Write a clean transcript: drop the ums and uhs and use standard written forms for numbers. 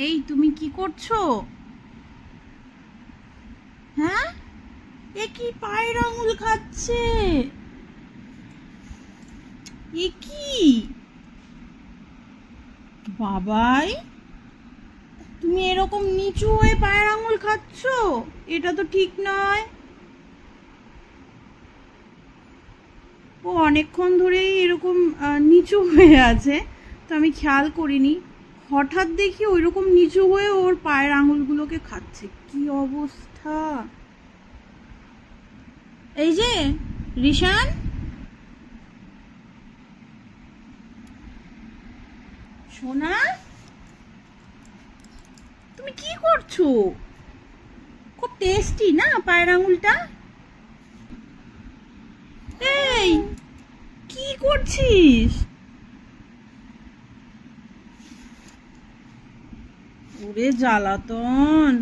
এই তুমি কি করছো? হ্যাঁ, এ কি পায়ের আঙুল খাচ্ছে? এ কি বাবাই, তুমি এরকম নিচু হয়ে পায়ের আঙুল খাচ্ছো? এটা তো ঠিক নয়। ও অনেকক্ষণ ধরেই এরকম নিচু হয়ে আছে, তো আমি খেয়াল করিনি। হঠাৎ দেখি ওইরকম নিচু হয়ে ওর পায়ের আঙুলগুলোকে খাচ্ছে। কি অবস্থা! এই যে রিশান, সোনা, তুমি কি করছো? খুব টেস্টি না পায়ের আঙুলটা? এই, কি করছিস? ওরে জ্বালাতন!